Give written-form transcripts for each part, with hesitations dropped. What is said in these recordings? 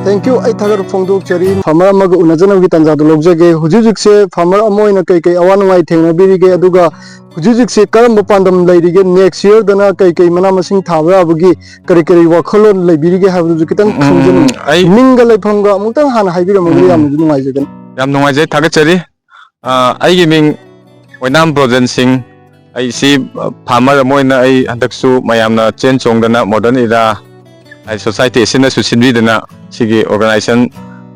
Thank you. I thought of Fondo Cherry, Farmer Mago Unazan with Tanzado Logzage, Hujik, Farmer Amoina Keke, Awan White, Birige, Aduga, Hujik, Karam Pandam Lady next year, the Keke, Manamasing Tava, Bugi, Karikari, Wakolon, Libirige have the Kitan, Minga Leponga, Mutan Han, Hybrid, Yamna Tagacheri, I giving when I'm producing, I see Farmer Amoina, I Handaksu, Mayamna, Chen Chongdana, Modern Ida. Society is in a Susinvidana, Sigi organization,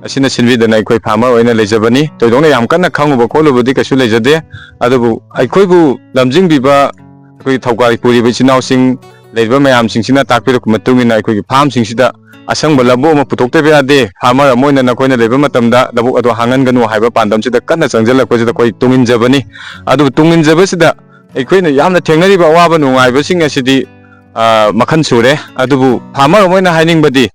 as in a Sinvidana, I quite Hammer or in a Lejabani. To only am kind of come over Colobodica Sulejade, Adabu, I quabu, Lamjing Biba, Thabagi Puri, which now sing Labor Mayam Singsina Taki Matumina, I quit Palm Singsida, Asang Balabo, Putokavia de, Hammer, a Moin and a coin of Matamda, the book of Hangam, Hyper Pandam to the Kanas Angela, was the quite Tumin Jabani. Adu Tumin Zabasida, a queen of Yamna Tengari Waban, I was singing a city. Makan sure, adubu farmer moina hiding body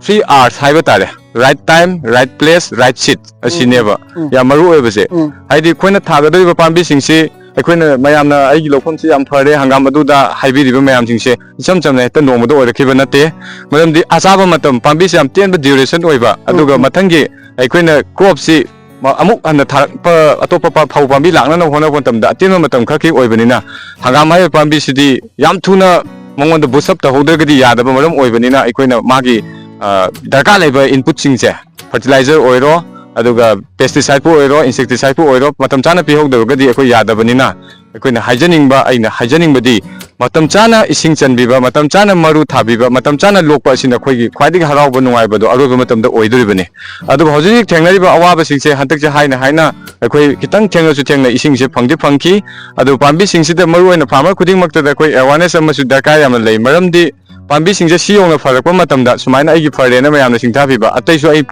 3 hours haibatare, right time, right place, right seat, asi never. Yamaru ebase. Haidi koina thagadu pambi singse, koina mayamna ai lokon si am phare hangam aduda haibi riba mayam singse. Cham chamna ta nomodo orekiba nate. Madam di asaba matam pambi si am tenba duration oiba. Aduga mathangi koina crop si amuk anda tharpa atopa phau pambi langna na hona kon tamda atin matam khaki oibanina hangam hai pambi sidi yam thuna mongon boost up the holder gadi yada maram oibanina aikoina magi darka leba input singse fertilizer oiro aduga pesticide oiro insecticide oiro matam chana pi hogda gadi akoi yada banina aikoina hygienic ba aina hygienic badi matam chana ising chanbiba matam chana maru thabiba matam chana lokpa sina khoigi khwaidi harauba nungai bado aroba matam da oiduribani adu hojik thengnariba awaba singse hantak je haina akoi kitang thengnasu thengna ising se phangdi phangki adu pambi singse da maru oina farmer khuding makta da koi awareness amasu darka yam lei maramdi pambi singse siyongna farakpa matam da sumaina aigi farena mayamna singthabiba ataisu ai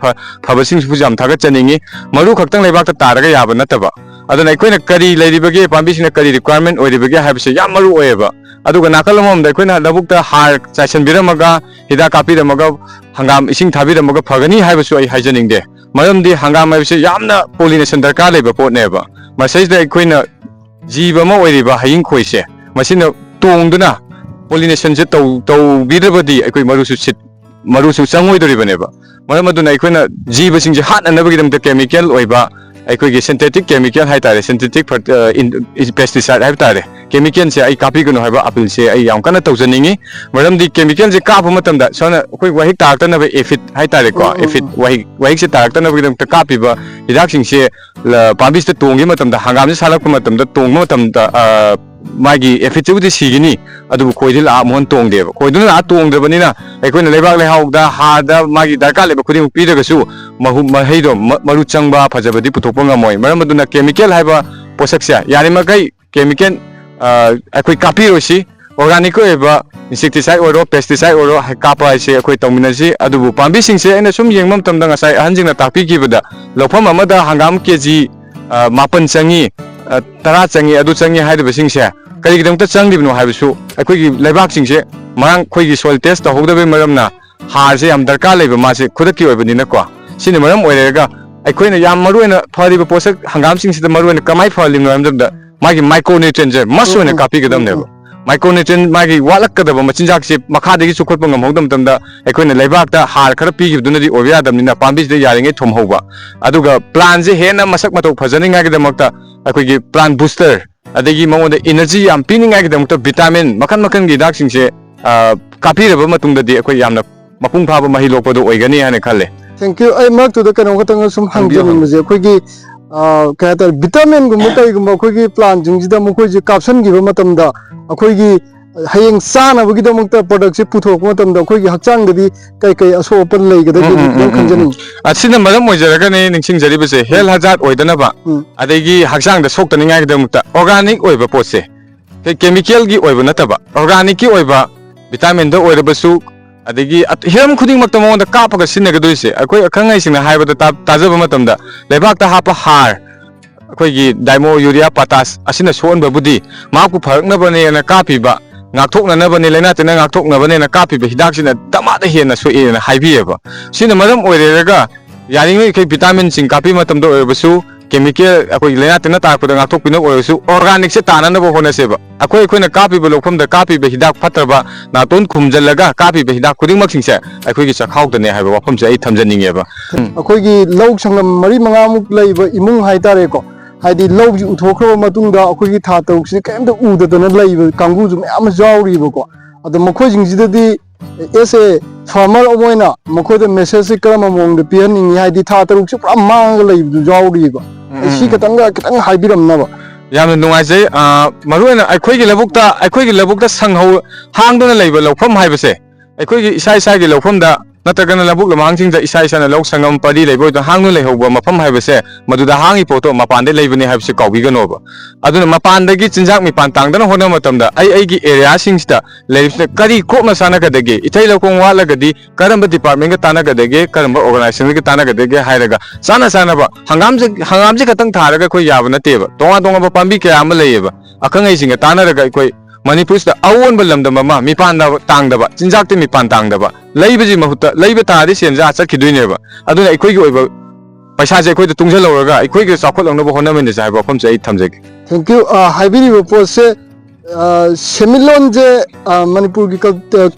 phabasing su jam thaga chaningi maru khaktang leibak ta taraga yaba nataba aduna aikoina kari leiribage pambi singna kari requirement oiribage habise yam maru oeba aduga nakalamam da koina labukta har chaisan biramaga hida kapiramaga hangam ising thabiramaga phagani haibasu ai haijaning de maramdi hangam haibase yamna pollination darka leba potneba masai da koina jiba ma oiriba haying khoise masina tongduna pollination je to birabadi akoi marusu changoi doribaneba maramaduna koina jiba singje hatnabagi dam chemical oiba aikoigi synthetic chemical haitare synthetic pesticide haitare chemical se ai copy gano haiba apple se ai yam kana tawjaningi maramdi chemical je kapu matamda sona koi wahik takta na efit haitare ko efit wahik se takta na bidam ta copy ba hidak sing se pambis te tongi matamda hangam se salak matamda tong matamda magi efit se udi sigini adu koidil a mon tong deba koidun a tong deba nina aikoina lebak le haugda hada magi darka leba khuding piraga su mahaido maru changba phajabadi puthokpa ngamoi maramaduna chemical haiba posaksia yani makai chemical akoi kapirosi organic oiba insecticide oro pesticide oro kapa se akoi tawminasi adubu pambi singse aina sum yengmam tamda ngasai ahanjingna takpi kibada lofam amada hangam kg mapan changi tara changi adu changi haiba singse kari gidamta changdibno haibasu akoi lebak singse marang khoi soil test tawhogdabe maramna har se am darka leba mase khudaki oibanina ko sini maram oirega aikoina yam maruena phariba posak hangam singse maruena kamai phalimno amda magi micronutrient je masone copy gadam nebo micronutrient magi walak kadaba machinjak se makhadagi sukhotpa ngamhodam tamda aikoina leibak ta har khara pigibdunadi obya damnina pambis de yaringe thomhoba aduga plan je hena masak matok phajaninga gidamakta aikoigi plant booster adagi mongoda energy yam pininga gidamakta vitamin makan gi dak singse copy raba matungda di akoi yamna mapung phaba mahi lokpado oigani hane khalle thank you I mark to the kana khatang sum hangjamin muje khoigi kaya vitamin gumba kai gumba khoigi plant jingida mukhoji caption gi matamda akhoigi hayeng sana bagi da mukta product se puthok matamda khoigi hakchang gadi kai asopan leigada gi khanjani asina maram moijaraga ne ningsing jari bese hel hazard oidana ba adegi hakchang da soktani ngai da mukta organic oiba potse chemical gi oiba nataba organic gi oiba vitamin da oirabasu adegi hiram khuding makta monda kapaga sinagadoise akoi akhangai singna haibada tajaba matamda lebak ta hapa har akoi gi daimo urea potash asina sonba budi maku pharakna bane na kapiba ngakthokna na bane leina tena ngakthokna bane na kapiba hidak sina damada hena soena haibiyeba sina maram oirega yaringai kai vitamin sing kapi matamda oibasu chemical akoi lena tena ta ko nga thok pina oisu organic se tana na bo hona seba akoi na kapi ba lokham da kapi ba hidak phatraba na ton khumjalaga kapi ba hidak khuding mak singse akoi gi chakhau da ne haiba wafam se ai thamjaninge ba akoi gi log sangam mari manga muk leiba imung haitare ko haidi log ji uthokro matungda akoi gi tha tok si kaimda udadana leiba kangu ju am jawri ba ko ado makhoi jing jidadi ese farmer omoina makhoi da message kram among de pian ning haidi tha taruk si pura mang leiba jawri ba si katang haibiram na ba yamna nungaijai maruena akhoi gi labukta sanghau hangdona leiba lokham haibase akhoi gi isa gi lokham da natagana labuk lamang sing da isa na lok sangam pari leibo da hangnu leihoba mafam haibase maduda hangi poto mapande leibani haibase kawbi ganoba aduna mapanda gi cinjak mi pantangdana hona matamda ai gi area singsta leibse kari kokna sana kadage ithai lokong wala gadi karamba department ga tana kadage karamba organization ga tana kadage hairaga sana ba hangam je katang tharaga koi yaba nateba tonga ba pambi kya am leiba akangai singa tana raga koi Manipurista awon balamda mama mipanda tangdaba cinjakte mipan tangdaba leibaji mahuta leiba tadi senja chakhiduineba aduna ikoi gi oiba paisa je koi da tungja lawraga ikoi gi chakhot langnaba honamene jai ba pham chai thamjage thank you haibiri report se semilon je manipur gi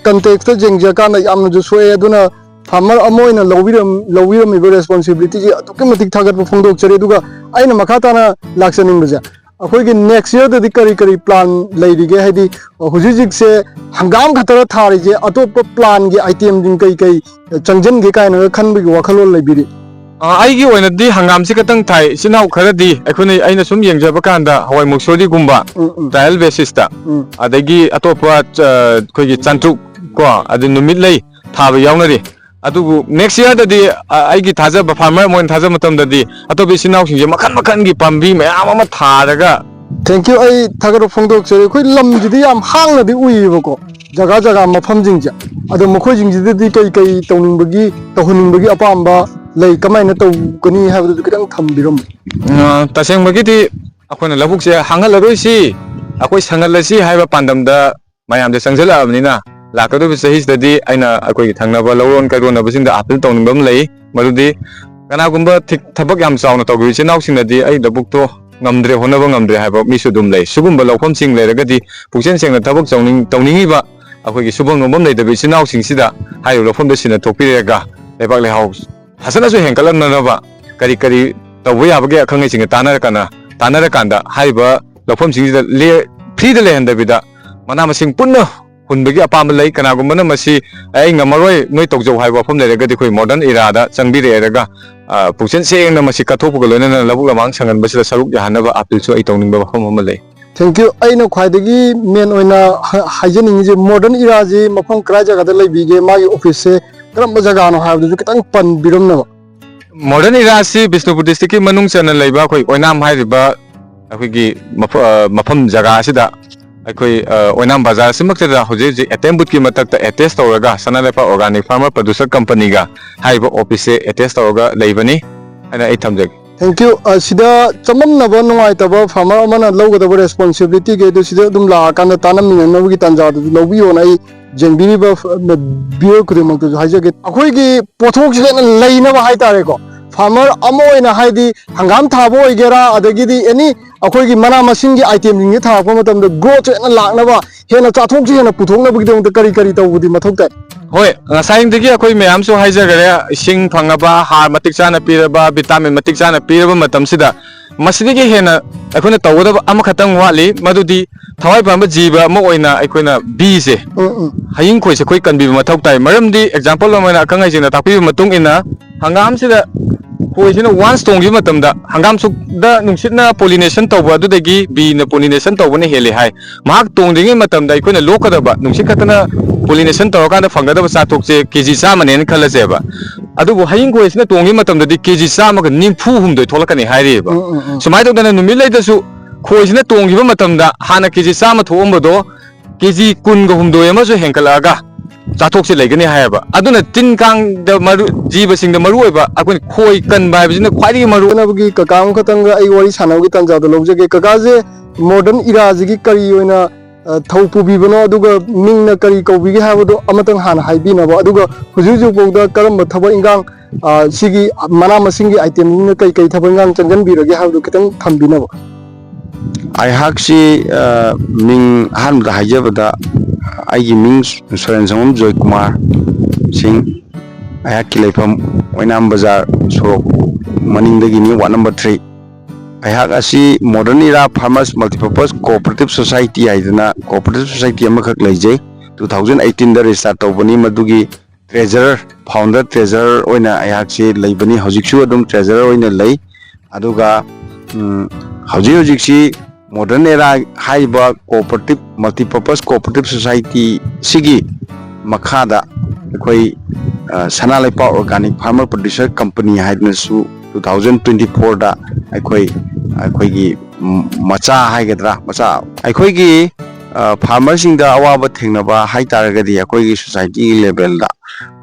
context ta jengja kana yamna ju soe aduna farmer amoina lowiram iba responsibility ji adukimatik thagat bu phongdok chare duga aina makhatana laksaning baja अखोई next year दि करी plan लेरिगे हाइदि हुजिजिक से हंगाम खतर थारिजे अतोप plan गे item जिन कई चंगजन गे कायन खनबि वखलो लेबिरि आइगी ओइनदि हंगाम से कतंग थाइ सिनाउ खरदि अखोनि आइना सुम येंगजब कांदा हवाई मुक्सोदि गुम्बा ट्रायल बेसिस ता अदगी अतोप खोगी चंट्रु को अदि नुमित लै थाब यावनरि अदुगु नेक्स्ट ईयर दि आइगी थाजा फार्मर मोइन थाजा मतम दि अतोबि सिनाउ सिंजे मखन गी पम्बी मयाम अमा थारगा थैंक यू आई थागरो फोंदोक चरे खोइ लम जिदि याम हांगनदि उइबको जगह मफम जिंजा अदो मखोइ जिंजिदि कई तौनिंबगी तहुनिंबगी अपाम्बा लै कमाइना तौकनी हाबदु कितंग थम्बिरम तसेंबगिदि अखोना लबुक से हांगलरोइसि अखोइ संगलसि हाइबा पांदमदा मयाम दे संगजलाबनिना लाकदो सहिसदि आइना अखोइ थांनाबा लौरोन काइरोनबसिंदा अपील तौनिंबम लै मरुदि कनागुम्बा थबक याम चावना तौगि चिनाउसिंदि आई दबुकतो ngamdre honaba ngamdre haiba misu dum lei sugumba lokhom sing leiragadi puksen sengna thabak tawningiba akhoi gi subang nomam leidabi sinau sing sida hayo lokhom da sina thokpirega lebak lehau hasana su hengkalam nanaba kari tawbu yabage akhangai sing tanara kanda haiba lokhom sing sida le free da lehendabida mana masing punna hunbagi apam lei kanagumana masi ai ngamaroi noi tokjau haiba phom leiragadi khoi modern era da changbireraga पुक्सन Seng मसी कथोपग लोइना लबुक लमांग संगन बसिदा सरुक याहनबा appeal सु आई तौनिंग बा फम हमले thank you आइना ख्वाइदगी main ओइना हाइजेनिंग जे modern era जे मफम cry जगह दा लैबिगे मागी office से करम जगह नो हाबदु कितंग पन बिरम न मॉडर्न इरा से बिष्णुपुर डिस्ट्रिक्ट की मनुंग चन लैबा खोइ ओइनाम हाइरिबा अखोइगी मफम जगह सिदा अखोइ ओइनाम बाजार सिमक्तदा होजे जे एटेम बुट की मतक एटेच तौरगा Sanalepa organic farmer producer company गा हाइबा ऑफिस से एटेच तौरगा लैबनी आइना आई थमजग थैंक यू सिदा चमम नबा नुवाय तबा फार्मर अमना लौगदबा रिस्पांसिबिलिटी गे दु सिदा दुम ला कान तानम मिननबगी तंजा दु लौबियो नाइ जेंबिरिबा बियो कुरिमक दु हाइजगे अखोइगी पोथोक सिदा लैनबा हाइतारे को फार्मर अमोइना हाइदी हंगाम थाबो ओइगेरा अदगिदी एनी अखोइगी मना मसिंगी आइटम जिंगे थाबो मतम ग्रोथ एना लाकनबा हेना चाथोक हेना पुथोकनबगी दं करी तौबुदी मथौक होय ngसाइंदगी अखोइ मयाम सु हाइजगरे इसिंग फंगबा हार मतिक चाना पीरबा विटामिन मतिक चाना पीरबा मतम सिदा मसिदगी हेना अखोइना तौगदबा अम खतंग वाली मदुदी थवाइ पाम जीवा म ओइना अखोइना बी से हयिंग खोइ से खोइ कनबी मथौक ताइ मरमदी एग्जांपल ओइना अखंgai जिना तापि मतुंग इना हंगाम सिदा खोइसिना वान्स तोंगी मतमदा हंगाम सुदा नुंसितना पोलिनेशन तौबा अदुदगी बी न पोलिनेशन तौबने हेले हाय माक तोंदिंगे मतमदा अखोइना लोकदबा नुंसि खतना पोलिनेशन तौरकान फंगदबा चाथोकसे केजी 100 नेन खलसेबा अदुबु हयिंग खोइसिना तोंगी मतमददी केजी 100 ग निम्फु हुमदोय थोलकनी हायरेबा सुमाय तौदना नुमि लैदसु खोइसिना तोंगिबा मतमदा हाना केजी 100 थोंबदो केजी 10 ग हुमदोय अमसु हेंकलागा चाथोकसे लेगने हायबा अदुना तिन कांग द मरु जीव सिंग द मरु ओइबा अकुन खोइ कन बायबजिना ख्वाइदि मरु नबगी ककाम खतंग आई वरी सानवगी तंजाद लौजगे ककाजे मॉडर्न इरा जिगी करी ओइना थौ पुबिबनो अदुगा मिंगना करी कौबिगे हाबदो अमतंग हाना हाइबिनबो अदुगा हुजुजु बोगदा करम थबा इंगांग सिगी मना मसिंगी आइटम ने कई थबन गांग चंगन बिरगे हाउ खितंग थंबिनबो आइहाक्सी मिंग हान दा हाइजबदा आइगी मिंग सोरेन संगम जॉय कुमार सिंह आइहाक्की लेफम ओइनाम बाजार सोरok मनिंगदगिनी वार्ड नंबर 3 आइहाक असी modern era farmers multipurpose cooperative society हाइदना कोऑपरेटिव सोसाइटी अमखक लेजै 2018 दा रिस्टार्ट तौबनी मदुगी ट्रेजरर फाउंडर ट्रेजरर ओइना आइहाक्सी लेबनी हजिकसु अदुम ट्रेजरर ओइना लै अदुगा हजिकसी मॉडर्न एरा हाइबा कोऑपरेटिव मल्टीपर्पज कोऑपरेटिव सोसाइटी सिगी मखादा अखोई Sanalepa organic farmer producer company हाइदनसु 2024 दा अखोई मचा हाइगद्रा मचा अखोई फार्मर सिंग दा अवाब थेंगनबा हाइ तारगदी अखोई सोसाइटी लेवल दा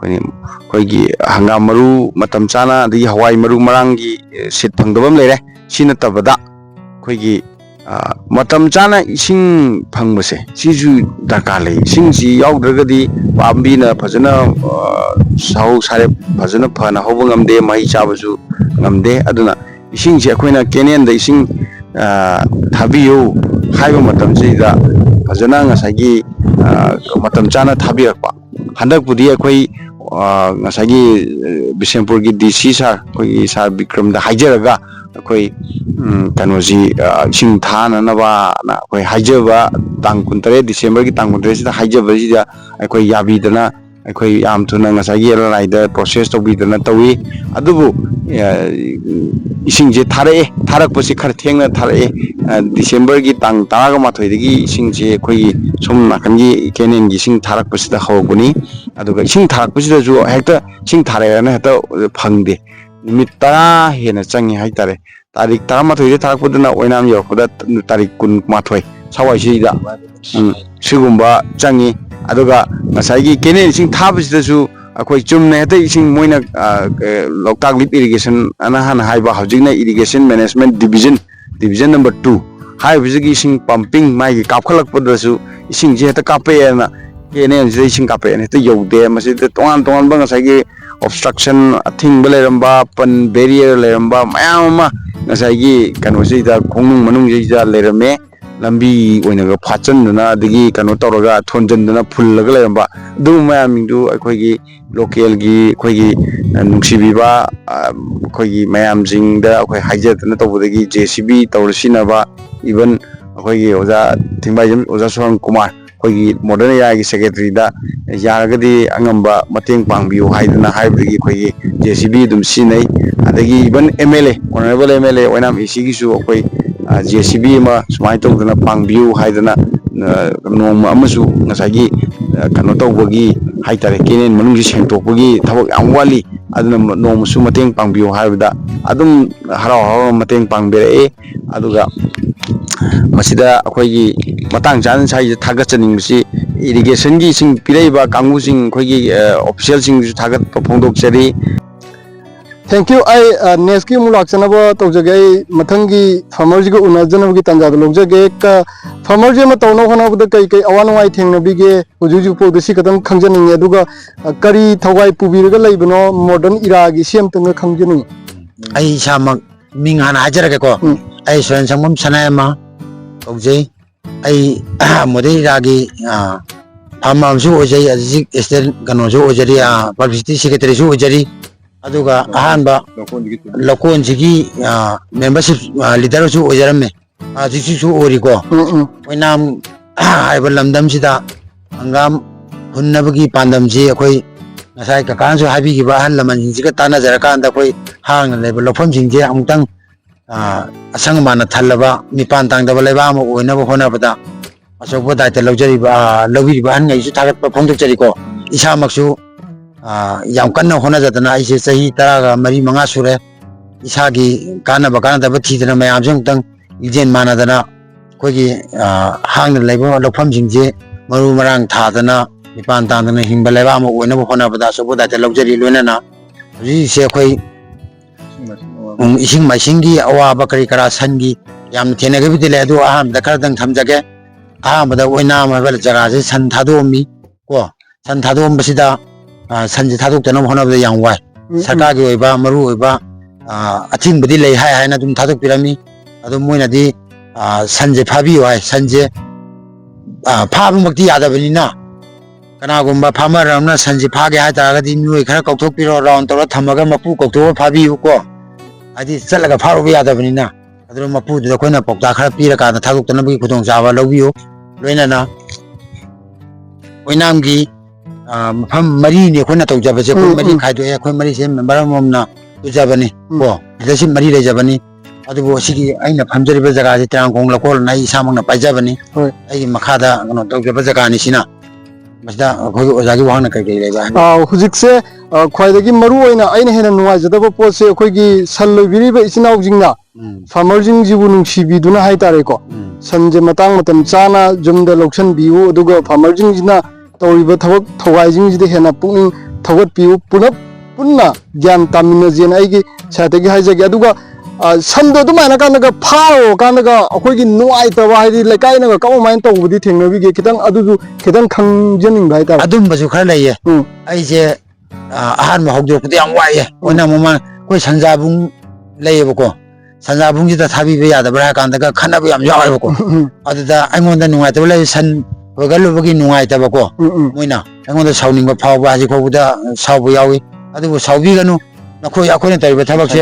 अखोई हंगाम मरु मतम चाना दी हवाई मरु मरांगी सिट फंगदबम लेरे सिन तबदा अखोई मतम चाना इसिंग फंगबसे सिजु दरकार ले इसिंग सी याउद्रगदी पाम्बीना फजना साउ सारे फजना फना होब ngamde mai चाबसु ngamde aduna इसिंग से अखोइना केनेन दा इसिंग थाबियो हाइबा मतम सिदा फजना ngसागी मतम चाना थाबिरपा हंदकपुदी अखोई ngसागी बिशेमपुर की डीसी सर अखोई सर विक्रम दा हाइजरगा अखोई कनोजी इसिंग थाननबा ना अखोई हाइजबा तांग 19 डिसेंबर की तांग 19 सिदा हाइजबा सिदा अखोई याबीदना अखोई याम थुना ngसागी एलआईदा प्रोसेस तौबीदना तौई अदुबु इसिंग जे थारकपसि खर थेंगना थारए डिसेंबर की तांग 18 दगी इसिंग जे अखोई सोम नाकनगी केनेन की इसिंग थारकपसिदा हौबनी अदुगा इसिंग थारकपसिदा जो हेक्ता इसिंग थारेना हेक्ता फंगदे निमित 10 हेना चंगी हाइतारे तारीख 18 दे थारकपदना ओइनाम यौखदा तारीख 18 सवाइसिदा सिगुम्बा चंगी अदुगा ngसागी केनेन इसिंग थाबसिदासु अखोई चुमने हेते इसिंग मोइना लोकताक लिप इरिगेशन अना हान हाइबा हौजिकना इरिगेशन मैनेजमेंट डिवीजन नंबर 2 हाइबजिगी इसिंग पंपिंग माइगी कापखलकपदसु इसिंग जे हेते कापेना केनेन जे इसिंग कापेना हेते यौदे मसिदे तोंगान तोंगान ngसागी ऑब्स्ट्रक्शन अथिंग लेरंबा पन बैरियर लेरंबा मयामा ngसागी कनोसिदा खोंनुंग मनुंग जेजा लेरमे लंबी ओइनगा फाचनदना दगी कनो तौरगा थोनजनदना फुल्लगा लेरंबा दु मयामिंदु अखोइगी लोकल की अखोइगी नुंसिबिबा अखोइगी मयामजिंगदा अखोइ हाइजदना तौबदगी जेसीबी तौरसिनबा इवन अखोइगी ओजा थिंबाइजम ओजा सोहन कुमार अखोइगी मॉडर्न एरिया की सेक्रेटरी दा यारगदी अंगंबा मतेंग पांगबियो हाइदना हाइबदगी अखोइगी जेसीबी दुम सिनै अदगी even MLA honourable MLA Oinam इसीगिसु अखोइ जेसीबी मा सुमाइ तौदना पांगबियो हाइदना नोम अमसु ngसागी कनो तौबगी हाइतारे केनेन मनुंगि सेंटोकबगी थबक याम वाली अदुना नोमसु मतेंग पांगबियो हाइबदा अदुम हराव हराव मतेंग पांगबेरे अदुगा मसिदा अखोइगी मतंग चान साइ थागचनिंगसि इरिगेशन की सिंग पिरेबा कांगु सिंग अखोइगी ऑफिशियल सिंग थागत फोंदोकचरी थैंक यू आई नेक्स्ट की मुलाक्सनब तौजगे मथंगी फार्मर जी को उनजनब की तंजा लोजगे फार्मर जी तौना होनाबद कई कई अवा नुवाई थेंगनबीगे हुजु पोदसी खतम खंजनिंगे अदुगा करी थवाई पुबीरगा लेबनो मॉडर्न इरा की सेमतंग खंजनिंग आई सामक मिंग हाना हाजरगे को आई सोन संगम सनायमा कौजै आई मोदे इरा की farmer ओजै अजिक estate कनोजु Ojri publicity secretary जु ओजरी अदुगा अहानबा लोकोन जिगी मेंबरशिप लीडर जु ओजरमे जिसु ओरिको ओइनाम हाइबा लमदम सिदा हंगाम हुन्नबगी पांदम जी अखोई ngasai ka kan so habi gi ba han laman ji ka tana jara kan da koi hang le ba lofam jing je amtang asang mana thalaba mi pan tang da ba le ba mo oina ba hona ba da asok ba dai ta lojari ba lobi ba han ngai su thagat pa phong tok jari ko isa maksu yam kan na hona jatana ai se sahi tara ga mari manga sure isa gi kana ba da ba thi dana mayam jong tang ijen mana dana koi gi hang le ba lofam jing je maru marang tha dana निपान तांदना हिंबा लेबा म ओइना बखना बदा सबो दाते luxury लोनेना जी से कोई इसिंग माइसिंगी अवा बकरी करा सनगी याम थेनेगे बिदले अदु आहाम दखर दंग थमजगे आहाम बदा ओइना मबल जगा जे सन थादोमी को सन थादोम बसिदा सन जे थादोक तनो होना बदा याम वाय सरकारगी ओइबा मरु ओइबा अथिंबदी लई हाय हायना दुम थादोक पिरामी अदो मोइनादी सनजे फाबियो हाय सनजे फाबमक्ति यादबनिना कनागुम्बा फार्मर अमना सनजे फागे हाय तारगदी मियोय खरा कौथोक पिरो राउंड तौरा थमगा मपु कौथो फाबियो को आदि चलगा फारोबा यादबनिना अदो मपु दुदा कोइना पौता खरा पिरा काना थादोक तनबगी खुदोंग चाबा लौबियो लोइनाना ओइनामगी मफम मरी ने कोइना तौजबसे कोइ मरी खाइदो ए कोइ मरी से मेंबर अमना तुजबनी को दसि मरी लेजबनी अदुबो सिगी आइना फमजरिबा जगह से ट्रांगोंग लकोल नाइ सामंगना पाइजबनी आई मखादा गनो तौजबा जगह नि सिना मसदा अखोइ ओजागी वाहना कई कई लेबा हुजिकसे ख्वाइदगी मरु ओइना आइना हेना नुवाइजदबा पोसे अखोइगी सन लोइबिरिबा इचिनाउ जिंगना फार्मर जिंग जिबु नुंसिबिदुना हाइ तारेको सनजे मतांग मतम चाना जुमदा लौक्सन बिउ अदुगा फार्मर जिंग जिना तौरिबा थबक थौगाइ जिंग जिदे हेना पुनिंग थौगत पिउ पुनप पुन्ना ज्ञान तामिना जेन आइगी सातेगी हाइजगे अदुगा संदो दुमाइना कानगा फाओ कानगा अखोइगी नुआइतबा हाइदि लेकाइनागा कममाइन तौबदी थेंनबिगे खितंग अदुजु खितंग खंजनिंग भाइ ता अदुम बजु खर लइए आइजे आहार म हौदोपदि याम वाइए ओइना ममा कोइ संजाबुंग लइएबको संजाबुंग जिदा थाबिबे यादबरा कानदगा खनाबु याम यावेबको अदुदा आइमोंदा नुआइतबा लइ सन होगलुबगी नुआइतबको मोइना आइमोंदा साउनिंगबा फावबा हाजि खोबुदा साउबु यावी अदुबु साउबिगनु नखोइ अखोइना तरिबा थबकसे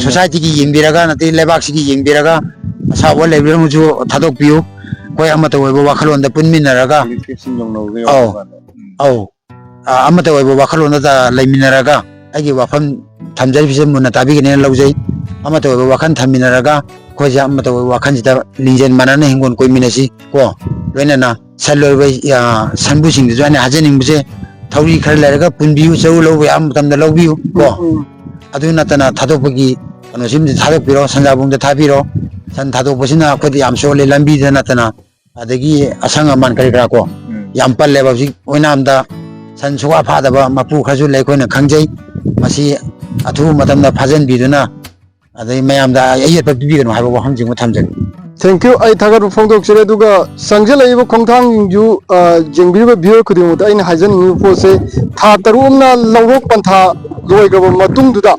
सोसाइटी की येंबिरगा नति लेबाक्सी की येंबिरगा साउबा लेबिरमुजु थादोक पिउ कोइ अमत ओइबो वाखलोंदा पुनमिनरगा औ अमत ओइबो वाखलोंदा लैमिनरगा आइगी वाफम थमजरिबिसे मुना ताबिगने लौजै अमत ओइबो वाखन थमिनरगा खोजा अमत ओइबो वाखनजिदा लिंजेन मानना हिंगोन कोइ मिनसी को लोइनाना सलोइबा सनबुसिंगदु जाने हाजनिंगबसे थौरी खर लेरगा पुनबिउ चौ लौबा याम तमदा लौबिउ को अदु नतना थादोकपगी कनोसिम थादोक पिरो संजाबुंगदा थाबिरो सन थादोकपसिना अखोदि याम सोले लंबीदा नतना अदगी असंग अमान करिग्रा को याम पल्लेबा जि ओइनामदा सन सुवा फादबा मपु खरजु लेकोइना खंजै मसी अथु मतमदा फाजन बिदुना अदै मयामदा अयत पिबिगनो हाइबो वहमजिंगो थमजै थैंक यू आई थागर फोंदोक्सरे दुगा संगजलाइबो खोंथांग जिंजु जेंबिरिबा बियर खुदिमुदा आइना हाजनिंगु पोसे था तरुमना लौरोक पंथा लोइगबो मतुंगदुदा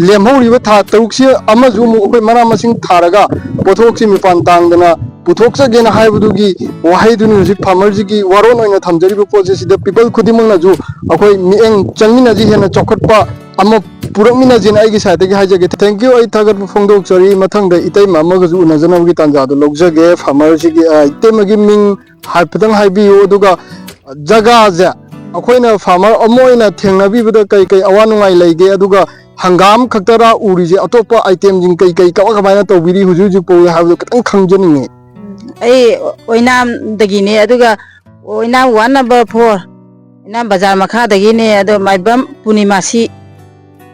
लेमहौरिबा था तरुक्सि अमजु मु अखोइ मना मसिंग थारगा पोथोक्सि मिपान तांगदना पुथोक्सगेना हाइबदुगी वाहाइदुनि हुजिक फार्मरजिगी वारोन ओइना थमजरिबो पोसे सिदा पीपल खुदिमंगनाजु अखोइ मिएंग चंगमिनाजि हेना चौखटपा अमा पुरमिना जिन आइगी साइडगी हाइजगे थैंक यू आई थागत फोंदोक्सरी मथंग इतैमा अमगजु उनजनबगी तांजादो लौजगे फार्मरजिगी इतैमगी मिंग हाइपदंग हाइबियो अदुगा जगाजे अखोइना फार्मर अमोइना थेंगनाबिबदा कई कई अवानुंगाइ लैगे अदुगा हंगाम खक्तरा उरिजे अतोपा आइटम जिन कई कई कमाइना तौबिरी हुजु पो हाइबदो खतंग खंजनिंगे आई ओइनाम दगिने अदुगा ओइनाम 1 नंबर 4 इनाम बाजार मखा दगिने अदो माइबम पुनिमासी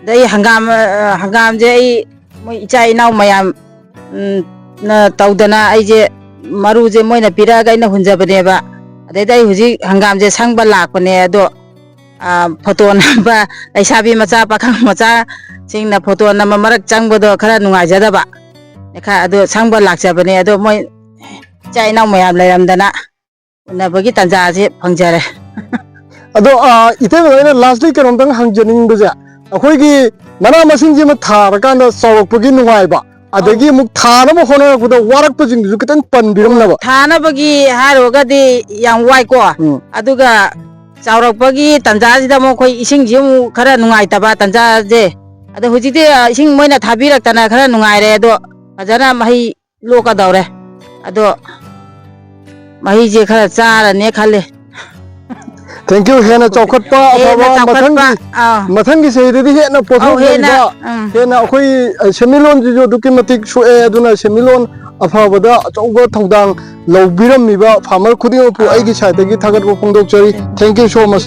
दई हंगाम जे मोइ इचा इनाउ मयाम न तौदना आई जे मरु जे मोइना पिरागा इना हुंजबनेबा अदैदा हुजी हंगाम जे संगबा लाकने अदो फोटो नंबा लैसाबी मचा पाखंग मचा सिंगना फोटो नंबा मरक चंगबदो खरा नुंगाइजदबा नेखा अदो संगबा लाकजबने अदो मोइ इचा इनाउ मयाम लैरमदना उनबगी तंजा जे फंगजरे अदो इतैमा लास्टली करोंतंग हंजनिंगबजे अखोइगी मना मसिंग जिमा थारकांदा सौरकपगी नुवाइबा अदगी मुक थानब होनरकबदा वारकपजिंगजु खतंग पनबिरमनबा थानबगी हारोगदी याम वाइको अदुगा चाउरकपगी तंजाजिदा मो खोइ इसिंग जिमु खरा नुंगाइतबा तंजाजे अदो हुजिदे इसिंग मोइना थाबिरक्तना खरा नुंगाइरे अदो फजना मही लोकदौरे अदो मही जे खरा चारने खले थैंक यू हेना चौखटपा अथवा मथंगी सहिदि हेना पोथोक हेना अखोइ सेमिलोन जिजो दुकि मतिक सोए अदुना सेमिलोन अफाबदा अचौबा थौदांग लौबिरमिबा फार्मर खुदिंगपु आइगी साइडगी थागतबो फोंदोक्चरी थैंक यू सो मच